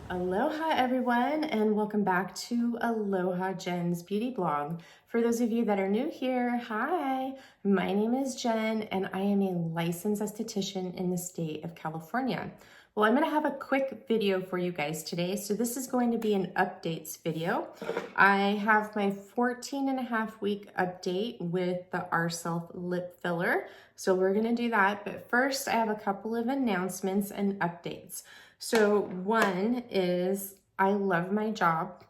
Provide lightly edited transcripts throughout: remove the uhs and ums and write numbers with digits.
Aloha everyone, and welcome back to Aloha Jen's beauty blog. For those of you that are new here, hi, my name is Jen and I am a licensed esthetician in the state of California. Well, I'm gonna have a quick video for you guys today. So this is going to be an updates video. I have my 14.5-week update with the Ourself lip filler. So we're gonna do that, but first I have a couple of announcements and updates. So one is I love my job.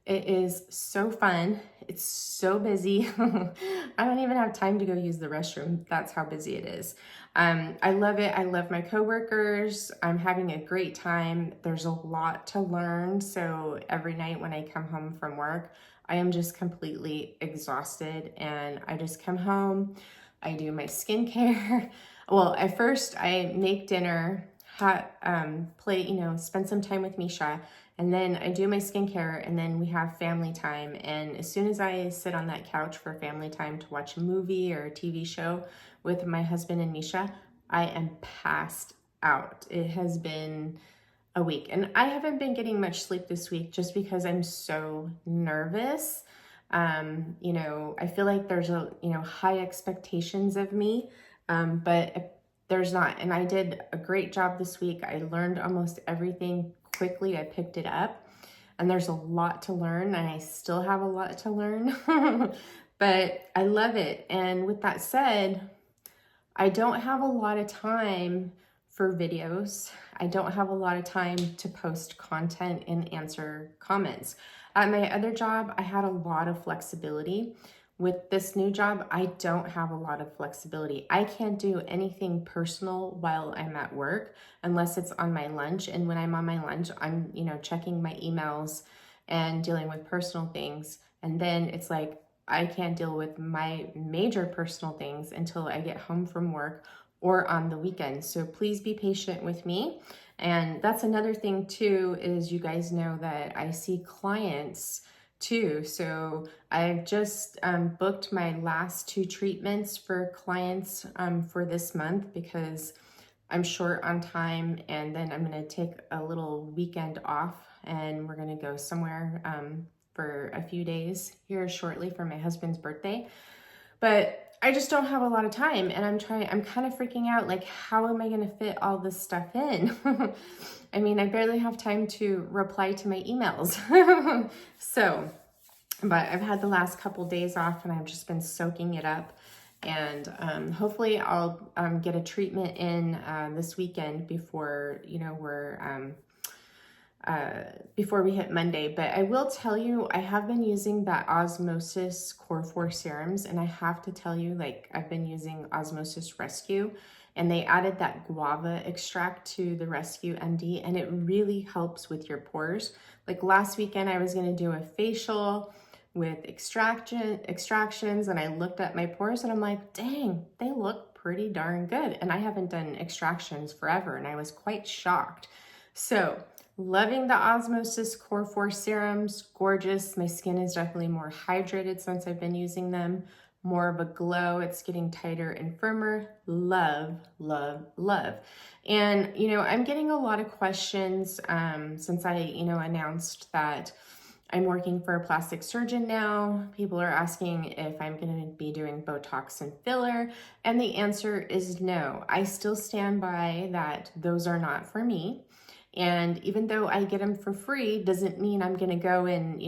It is so fun. It's so busy. I don't even have time to go use the restroom. That's how busy it is. I love it. I love my coworkers. I'm having a great time. There's a lot to learn. So every night when I come home from work, I am just completely exhausted and I just come home. I do my skincare. Well, at first I make dinner, spend some time with Misha, and then I do my skincare, and then we have family time. And as soon as I sit on that couch for family time to watch a movie or a TV show with my husband and Misha, I am passed out. It has been a week, and I haven't been getting much sleep this week just because I'm so nervous. I feel like there's high expectations of me, but there's not. And I did a great job this week. I learned almost everything quickly. I picked it up, and there's a lot to learn, and I still have a lot to learn, but I love it. And with that said, I don't have a lot of time for videos. I don't have a lot of time to post content and answer comments. At my other job, I had a lot of flexibility. With this new job, I don't have a lot of flexibility. I can't do anything personal while I'm at work unless it's on my lunch. And when I'm on my lunch, I'm, checking my emails and dealing with personal things. And then it's like, I can't deal with my major personal things until I get home from work or on the weekend. So please be patient with me. And that's another thing too, is you guys know that I see clients too. So I've just booked my last 2 treatments for clients for this month because I'm short on time, and then I'm gonna take a little weekend off and we're gonna go somewhere for a few days here shortly for my husband's birthday. But I just don't have a lot of time, and I'm kind of freaking out, like, how am I gonna fit all this stuff in? I mean, I barely have time to reply to my emails. But I've had the last couple days off and I've just been soaking it up. And hopefully I'll get a treatment in this weekend before, before we hit Monday. But I will tell you, I have been using that Osmosis Core 4 serums, and I have to tell you, like, I've been using Osmosis Rescue, and they added that guava extract to the Rescue MD, and it really helps with your pores. Like last weekend, I was gonna do a facial with extractions, and I looked at my pores and I'm like, dang, they look pretty darn good. And I haven't done extractions forever, and I was quite shocked. So loving the Osmosis Core 4 serums, gorgeous. My skin is definitely more hydrated since I've been using them, more of a glow. It's getting tighter and firmer. Love, love, love. And, I'm getting a lot of questions since I, announced that I'm working for a plastic surgeon now. People are asking if I'm gonna be doing Botox and filler, and the answer is no. I still stand by that those are not for me. And even though I get them for free, doesn't mean I'm gonna go and,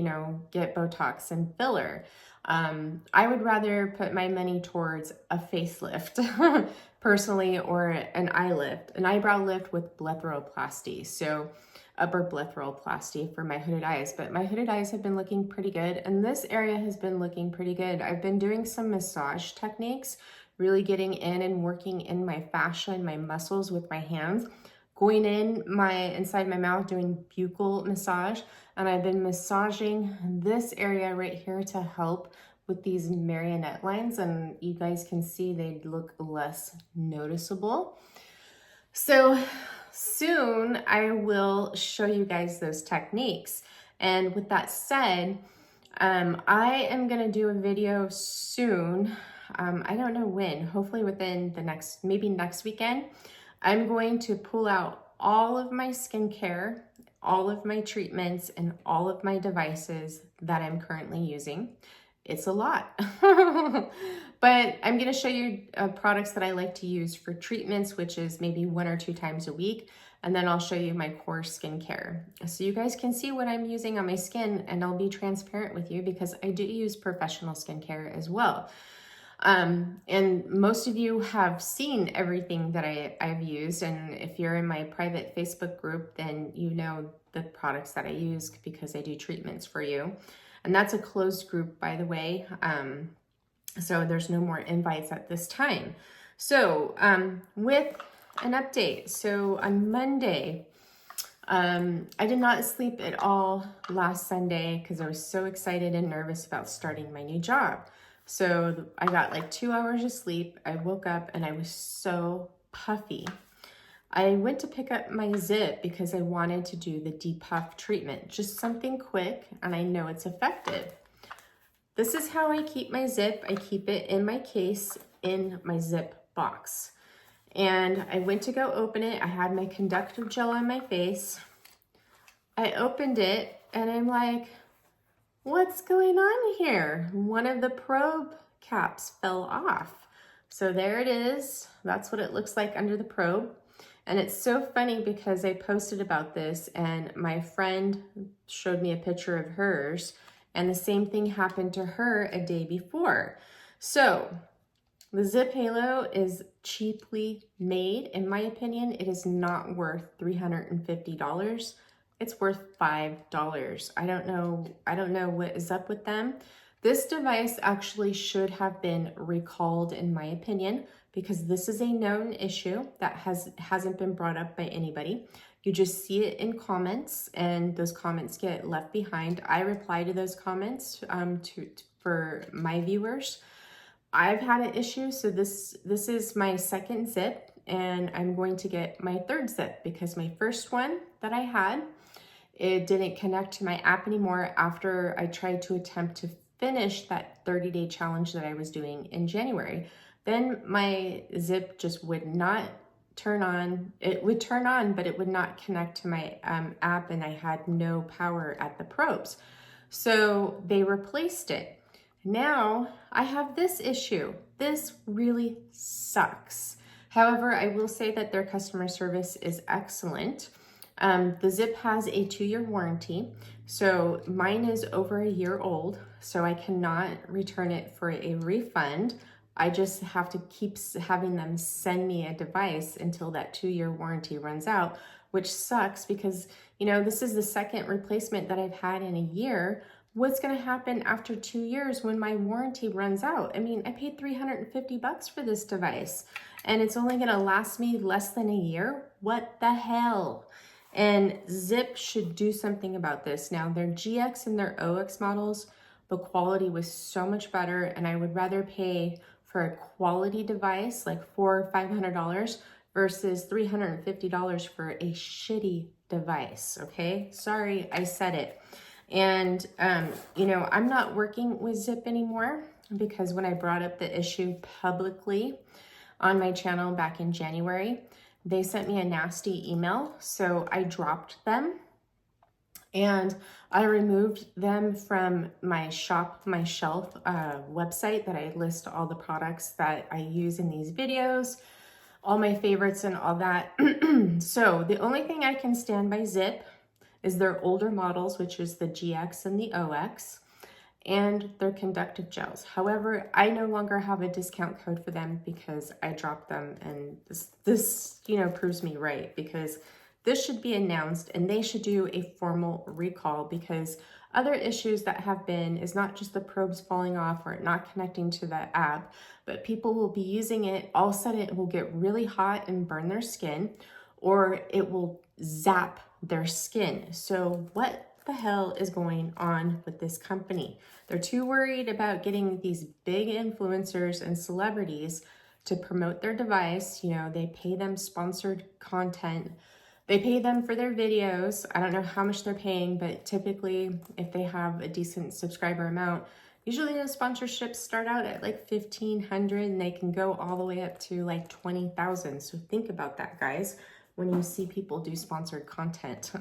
get Botox and filler. I would rather put my money towards a facelift personally, or an eye lift, an eyebrow lift with blepharoplasty. So upper blepharoplasty for my hooded eyes, but my hooded eyes have been looking pretty good, and this area has been looking pretty good. I've been doing some massage techniques, really getting in and working in my fascia and my muscles with my hands, going inside my mouth, doing buccal massage, and I've been massaging this area right here to help with these marionette lines, and you guys can see they look less noticeable. So soon I will show you guys those techniques. And with that said, I am gonna do a video soon. I don't know when, hopefully within maybe next weekend. I'm going to pull out all of my skincare, all of my treatments and all of my devices that I'm currently using. It's a lot, but I'm going to show you products that I like to use for treatments, which is maybe 1 or 2 times a week. And then I'll show you my core skincare. So you guys can see what I'm using on my skin, and I'll be transparent with you because I do use professional skincare as well. And most of you have seen everything that I've used. And if you're in my private Facebook group, then you know the products that I use because I do treatments for you. And that's a closed group, by the way. So there's no more invites at this time. So with an update. So on Monday, I did not sleep at all last Sunday because I was so excited and nervous about starting my new job. So I got like 2 hours of sleep. I woke up and I was so puffy. I went to pick up my ZIIP because I wanted to do the depuff treatment, just something quick, and I know it's effective. This is how I keep my ZIIP. I keep it in my case in my ZIIP box. And I went to go open it. I had my conductive gel on my face. I opened it and I'm like, what's going on here? One of the probe caps fell off. So there it is. That's what it looks like under the probe. And it's so funny because I posted about this and my friend showed me a picture of hers and the same thing happened to her a day before. So the ZIIP Halo is cheaply made. In my opinion, it is not worth $350. It's worth $5. I don't know what is up with them. This device actually should have been recalled, in my opinion, because this is a known issue that hasn't been brought up by anybody. You just see it in comments and those comments get left behind. I reply to those comments for my viewers. I've had an issue, so this is my second ZIIP and I'm going to get my third ZIIP because my first one that I had, it didn't connect to my app anymore after I tried to attempt to finish that 30-day challenge that I was doing in January. Then my ZIIP just would not turn on. It would turn on, but it would not connect to my app and I had no power at the probes. So they replaced it. Now I have this issue. This really sucks. However, I will say that their customer service is excellent. The ZIIP has a 2-year warranty. So mine is over a year old, so I cannot return it for a refund. I just have to keep having them send me a device until that 2-year warranty runs out, which sucks because, you know, this is the second replacement that I've had in a year. What's going to happen after 2 years when my warranty runs out? I mean, I paid $350 for this device and it's only going to last me less than a year. What the hell? And ZIIP should do something about this. Now, their GX and their OX models, the quality was so much better, and I would rather pay for a quality device like $400 or $500 versus $350 for a shitty device, okay? Sorry, I said it. And, you know, I'm not working with ZIIP anymore because when I brought up the issue publicly on my channel back in January, they sent me a nasty email, so I dropped them and I removed them from my Shop My Shelf website that I list all the products that I use in these videos, all my favorites and all that. So the only thing I can stand by ZIIP is their older models, which is the GX and the OX, and their conductive gels. However, I no longer have a discount code for them because I dropped them, and this you know, proves me right, because this should be announced and they should do a formal recall, because other issues that have been is not just the probes falling off or it not connecting to the app, but people will be using it, all of a sudden it will get really hot and burn their skin, or it will zap their skin. So what the hell is going on with this company? They're too worried about getting these big influencers and celebrities to promote their device. You know, they pay them sponsored content. They pay them for their videos. I don't know how much they're paying, but typically if they have a decent subscriber amount, usually the sponsorships start out at like $1,500 and they can go all the way up to like $20,000. So think about that, guys. when you see people do sponsored content.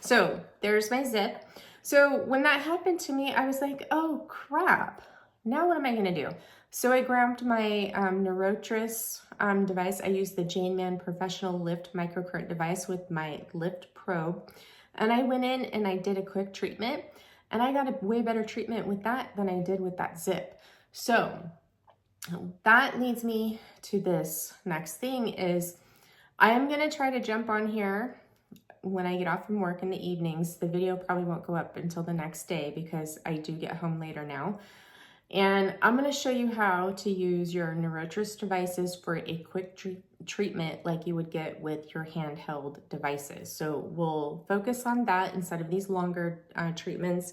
So there's my ZIIP. So when that happened to me, I was like, oh crap, now what am I gonna do? So I grabbed my Neurotris device. I used the Jane Man Professional Lift Microcurrent device with my lift probe. And I went in and I did a quick treatment, and I got a way better treatment with that than I did with that ZIIP. So that leads me to this next thing is I am gonna try to jump on here when I get off from work in the evenings. The video probably won't go up until the next day because I do get home later now. And I'm gonna show you how to use your Neurotris devices for a quick treatment like you would get with your handheld devices. So we'll focus on that instead of these longer treatments.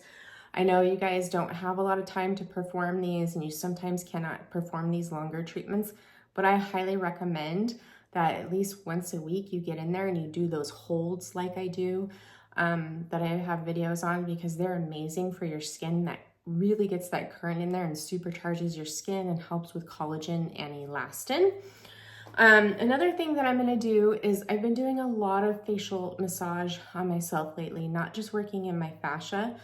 I know you guys don't have a lot of time to perform these and you sometimes cannot perform these longer treatments, but I highly recommend that at least once a week you get in there and you do those holds like I do, that I have videos on, because they're amazing for your skin. That really gets that current in there and supercharges your skin and helps with collagen and elastin. Another thing that I'm gonna do is I've been doing a lot of facial massage on myself lately, not just working in my fascia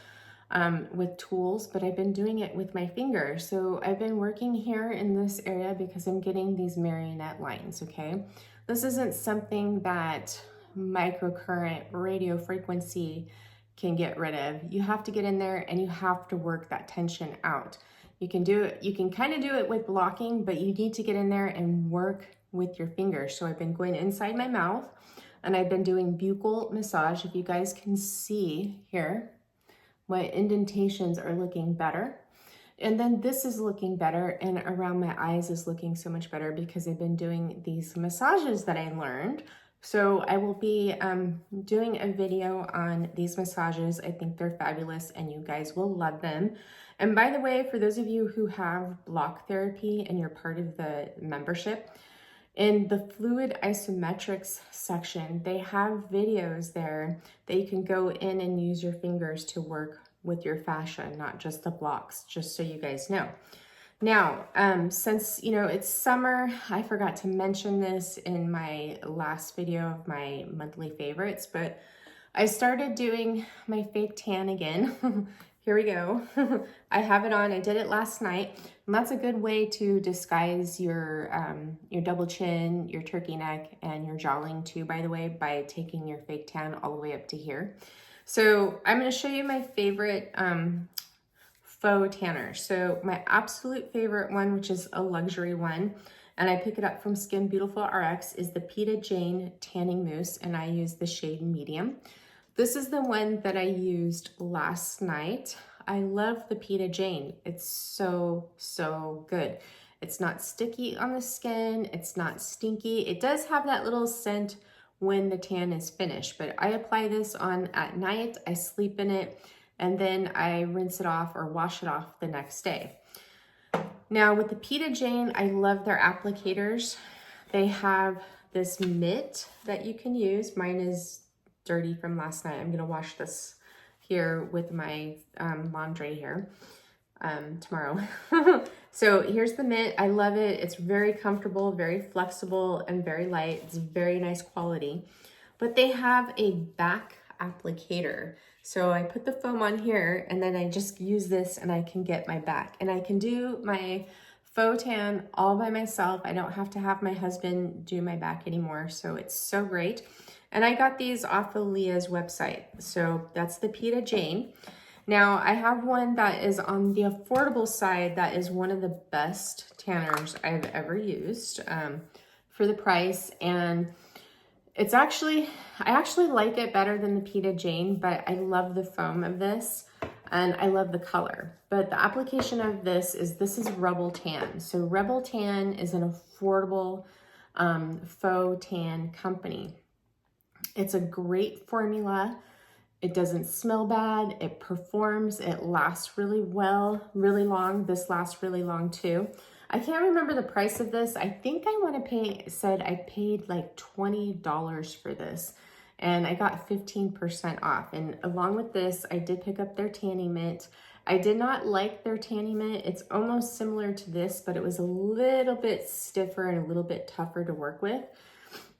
with tools, but I've been doing it with my fingers. So I've been working here in this area because I'm getting these marionette lines, okay? This isn't something that microcurrent radio frequency can get rid of. You have to get in there and you have to work that tension out. You can do it, you can kind of do it with blocking, but you need to get in there and work with your fingers. So I've been going inside my mouth and I've been doing buccal massage. If you guys can see here, my indentations are looking better. And then this is looking better, and around my eyes is looking so much better because I've been doing these massages that I learned. So I will be doing a video on these massages. I think they're fabulous and you guys will love them. And by the way, for those of you who have block therapy and you're part of the membership, in the fluid isometrics section, they have videos there that you can go in and use your fingers to work with your fascia, not just the blocks, just so you guys know. Now, since, you know, it's summer, I forgot to mention this in my last video of my monthly favorites, but I started doing my fake tan again. Here we go. I have it on. I did it last night, and that's a good way to disguise your double chin, your turkey neck, and your jawline too, by the way, by taking your fake tan all the way up to here. So I'm going to show you my favorite faux tanner. So my absolute favorite one, which is a luxury one, and I pick it up from Skin Beautiful RX, is the Pita Jane Tanning Mousse, and I use the shade medium. This is the one that I used last night. I love the Pita Jane. It's so, so good. It's not sticky on the skin. It's not stinky. It does have that little scent when the tan is finished, but I apply this on at night. I sleep in it, and then I rinse it off or wash it off the next day. Now with the Pita Jane, I love their applicators. They have this mitt that you can use. Mine is dirty from last night. I'm gonna wash this here with my laundry here tomorrow. So here's the mitt. I love it. It's very comfortable, very flexible, and very light. It's very nice quality. But they have a back applicator. So I put the foam on here and then I just use this and I can get my back. And I can do my faux tan all by myself. I don't have to have my husband do my back anymore. So it's so great. And I got these off of Leah's website. So that's the Pita Jane. Now I have one that is on the affordable side that is one of the best tanners I've ever used for the price. And it's actually, I actually like it better than the Pita Jane, but I love the foam of this and I love the color. But the application of this is Rebel Tan. So Rebel Tan is an affordable faux tan company. It's a great formula. It doesn't smell bad. It performs. It lasts really well, really long. This lasts really long too. I can't remember the price of this. I think I want to pay, said I paid like $20 for this and I got 15% off. And along with this, I did pick up their tanning mitt. I did not like their tanning mitt. It's almost similar to this, but it was a little bit stiffer and a little bit tougher to work with.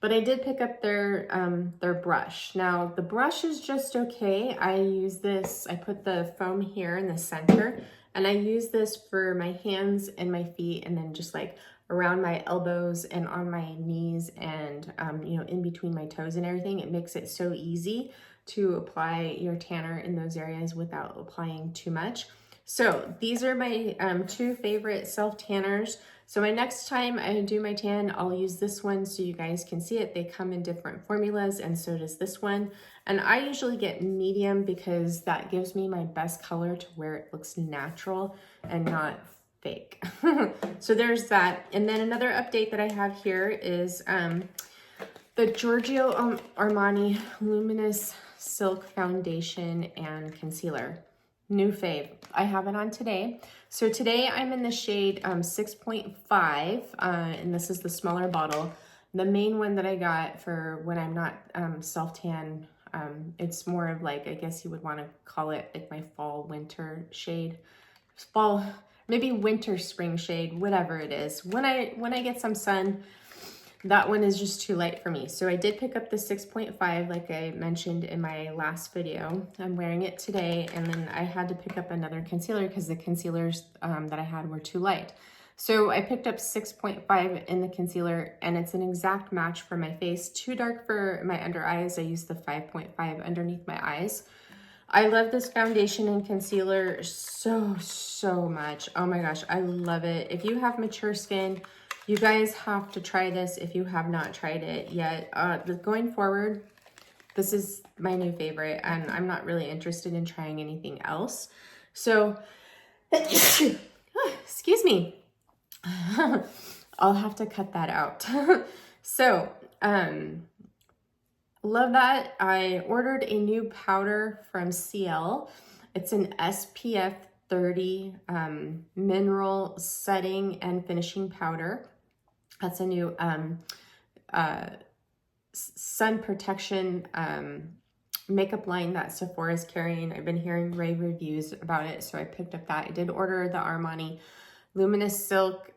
But I did pick up their brush. Now the brush is just okay. I use this, I put the foam here in the center, and I use this for my hands and my feet, and then just like around my elbows and on my knees, and you know, in between my toes and everything. It makes it so easy to apply your tanner in those areas without applying too much. So these are my two favorite self tanners. So my next time I do my tan, I'll use this one so you guys can see it. They come in different formulas, and so does this one. And I usually get medium because that gives me my best color to where it looks natural and not fake. So there's that. And then another update that I have here is the Giorgio Armani Luminous Silk Foundation and Concealer. New fave. I have it on today. So today I'm in the shade 6.5, and this is the smaller bottle. The main one that I got for when I'm not self-tan, it's more of like, I guess you would want to call it like my fall winter shade. Fall, maybe winter spring shade, whatever it is. When I get some sun, that one is just too light for me. So I did pick up the 6.5 like I mentioned in my last video. I'm wearing it today, and then I had to pick up another concealer because the concealers that I had were too light. So I picked up 6.5 in the concealer, and it's an exact match for my face. Too dark for my under eyes. I used the 5.5 underneath my eyes. I love this foundation and concealer so much. Oh my gosh, I love it. If you have mature skin, you guys have to try this if you have not tried it yet. Going forward, this is my new favorite, and I'm not really interested in trying anything else. So, excuse me. I'll have to cut that out. So, love that. I ordered a new powder from CL. It's an SPF 30 mineral setting and finishing powder. That's a new sun protection makeup line that Sephora is carrying. I've been hearing rave reviews about it, so I picked up that. I did order the Armani Luminous Silk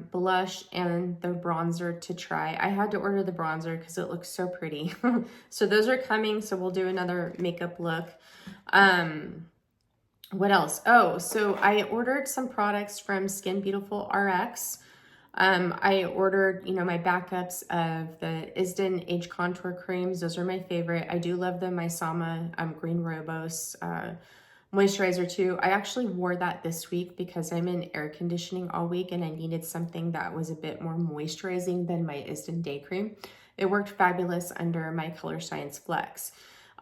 blush and the bronzer to try. I had to order the bronzer because it looks so pretty. So those are coming, so we'll do another makeup look. What else? Oh, so I ordered some products from Skin Beautiful RX. I ordered, you know, my backups of the Isden Age Contour Creams. Those are my favorite. I do love the Maisama Green Robos moisturizer too. I actually wore that this week because I'm in air conditioning all week, and I needed something that was a bit more moisturizing than my Isden Day Cream. It worked fabulous under my Color Science Flex.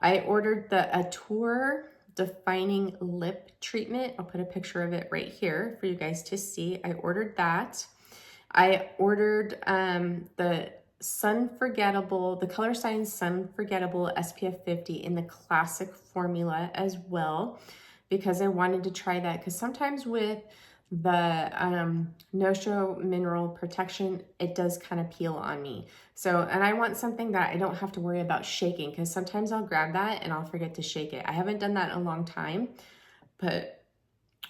I ordered the Aduro Defining Lip Treatment. I'll put a picture of it right here for you guys to see. I ordered that. I ordered the Color Science Sun Forgettable SPF 50 in the classic formula as well, because I wanted to try that, because sometimes with the no-show mineral protection, it does kind of peel on me. So, and I want something that I don't have to worry about shaking, because sometimes I'll grab that and I'll forget to shake it. I haven't done that in a long time, but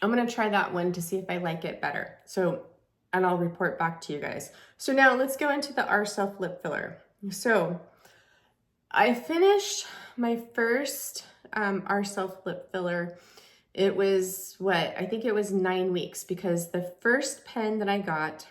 I'm going to try that one to see if I like it better. So, and I'll report back to you guys. So now let's go into the Ourself lip filler. So I finished my first Ourself lip filler. It was I think it was 9 weeks, because the first pen that I got,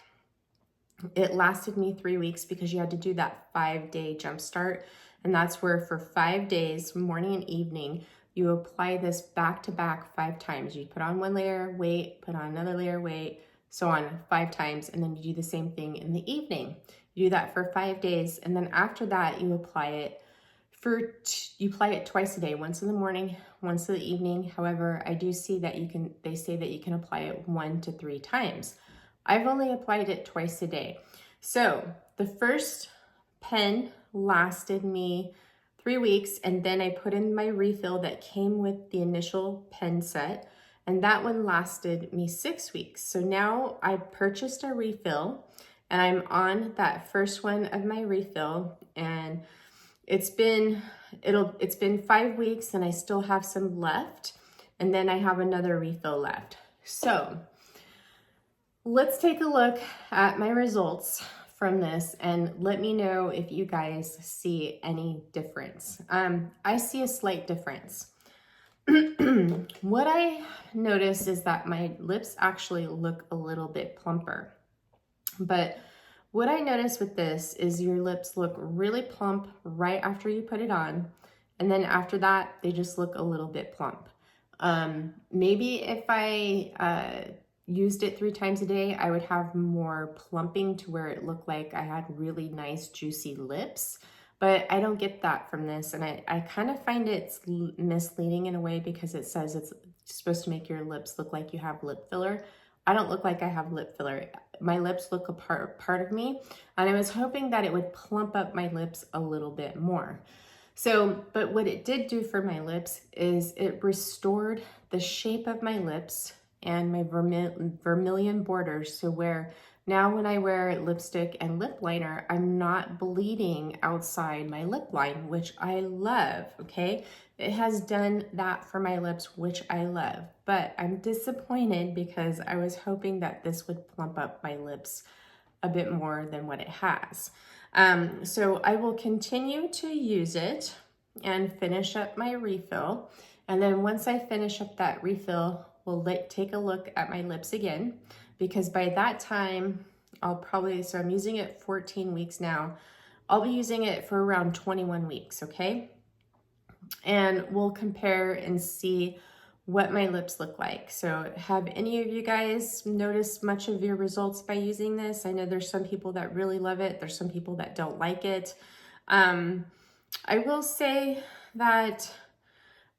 it lasted me 3 weeks because you had to do that 5-day jump start. And that's where for 5 days, morning and evening, you apply this back to back 5 times. You put on one layer, wait, put on another layer, wait, so on 5 times, and then you do the same thing in the evening. You do that for 5 days, and then after that, you apply it twice a day, once in the morning, once in the evening. However, I do see that they say that you can apply it 1 to 3 times. I've only applied it twice a day. So the first pen lasted me 3 weeks, and then I put in my refill that came with the initial pen set, and that one lasted me 6 weeks. So now I purchased a refill, and I'm on that first one of my refill, and it's been 5 weeks, and I still have some left, and then I have another refill left. So let's take a look at my results from this and let me know if you guys see any difference. I see a slight difference. What I noticed is that my lips actually look a little bit plumper. But what I noticed with this is your lips look really plump right after you put it on. And then after that, they just look a little bit plump. Maybe if I used it 3 times a day, I would have more plumping to where it looked like I had really nice juicy lips. But I don't get that from this, and I kind of find it's misleading in a way because it says it's supposed to make your lips look like you have lip filler. I don't look like I have lip filler. My lips look a part of me, and I was hoping that it would plump up my lips a little bit more. So, but what it did do for my lips is it restored the shape of my lips and my vermilion borders, so where now when I wear lipstick and lip liner, I'm not bleeding outside my lip line, which I love, okay? It has done that for my lips, which I love, but I'm disappointed because I was hoping that this would plump up my lips a bit more than what it has. So I will continue to use it and finish up my refill. And then once I finish up that refill, we'll take a look at my lips again, because by that time, so I'm using it 14 weeks now. I'll be using it for around 21 weeks, okay? And we'll compare and see what my lips look like. So have any of you guys noticed much of your results by using this? I know there's some people that really love it. There's some people that don't like it. I will say that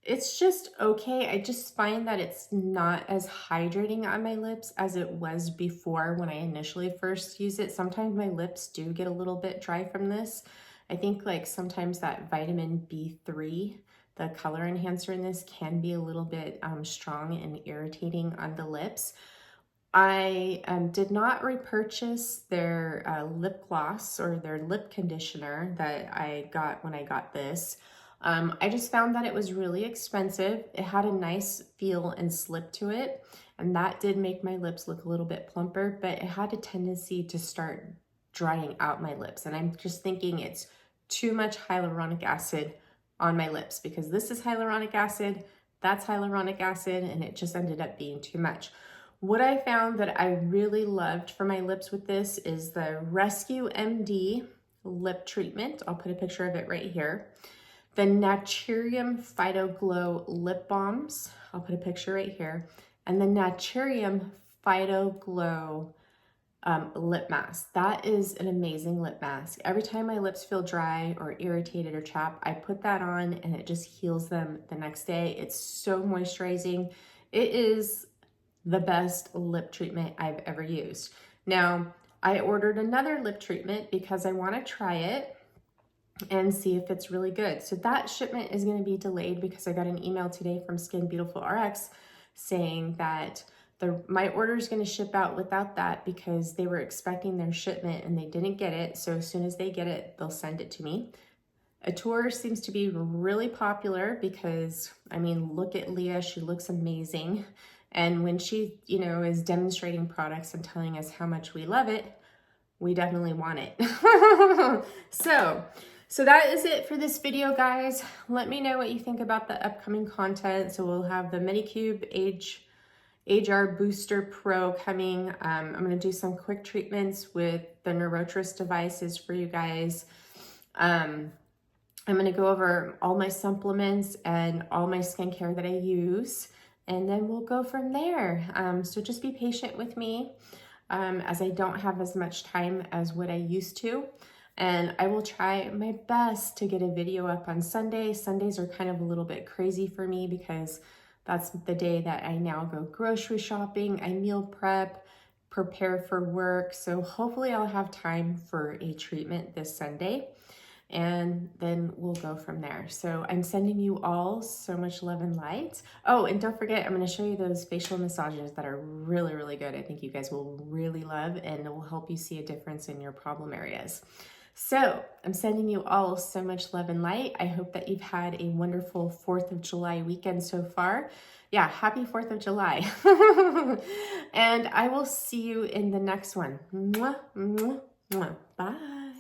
it's just okay. I just find that it's not as hydrating on my lips as it was before when I initially first used it. Sometimes my lips do get a little bit dry from this. I think like sometimes that vitamin B3, the color enhancer in this, can be a little bit strong and irritating on the lips. I did not repurchase their lip gloss or their lip conditioner that I got when I got this. I just found that it was really expensive. It had a nice feel and slip to it, and that did make my lips look a little bit plumper, but it had a tendency to start drying out my lips. And I'm just thinking it's too much hyaluronic acid on my lips, because this is hyaluronic acid, that's hyaluronic acid, and it just ended up being too much. What I found that I really loved for my lips with this is the Rescue MD lip treatment. I'll put a picture of it right here. The Naturium Phyto Glow lip balms. I'll put a picture right here. And the Naturium Phyto Glow lip mask. That is an amazing lip mask. Every time my lips feel dry or irritated or chapped, I put that on and it just heals them the next day. It's so moisturizing. It is the best lip treatment I've ever used. Now, I ordered another lip treatment because I want to try it and see if it's really good. So that shipment is going to be delayed because I got an email today from Skin Beautiful RX saying that my order is going to ship out without that because they were expecting their shipment and they didn't get it. So as soon as they get it, they'll send it to me. Aduro seems to be really popular because, I mean, look at Leah, she looks amazing. And when she, is demonstrating products and telling us how much we love it, we definitely want it. So that is it for this video, guys. Let me know what you think about the upcoming content. So we'll have the Medicube HR Booster Pro coming. I'm going to do some quick treatments with the Neurotris devices for you guys. I'm going to go over all my supplements and all my skincare that I use, and then we'll go from there. So just be patient with me as I don't have as much time as what I used to. And I will try my best to get a video up on Sunday. Sundays are kind of a little bit crazy for me because that's the day that I now go grocery shopping, I meal prep, prepare for work. So hopefully I'll have time for a treatment this Sunday, and then we'll go from there. So I'm sending you all so much love and light. Oh, and don't forget, I'm going to show you those facial massages that are really, really good. I think you guys will really love, and it will help you see a difference in your problem areas. So I'm sending you all so much love and light. I hope that you've had a wonderful 4th of July weekend so far. Yeah, happy 4th of July. And I will see you in the next one. Mwah, mwah, Bye.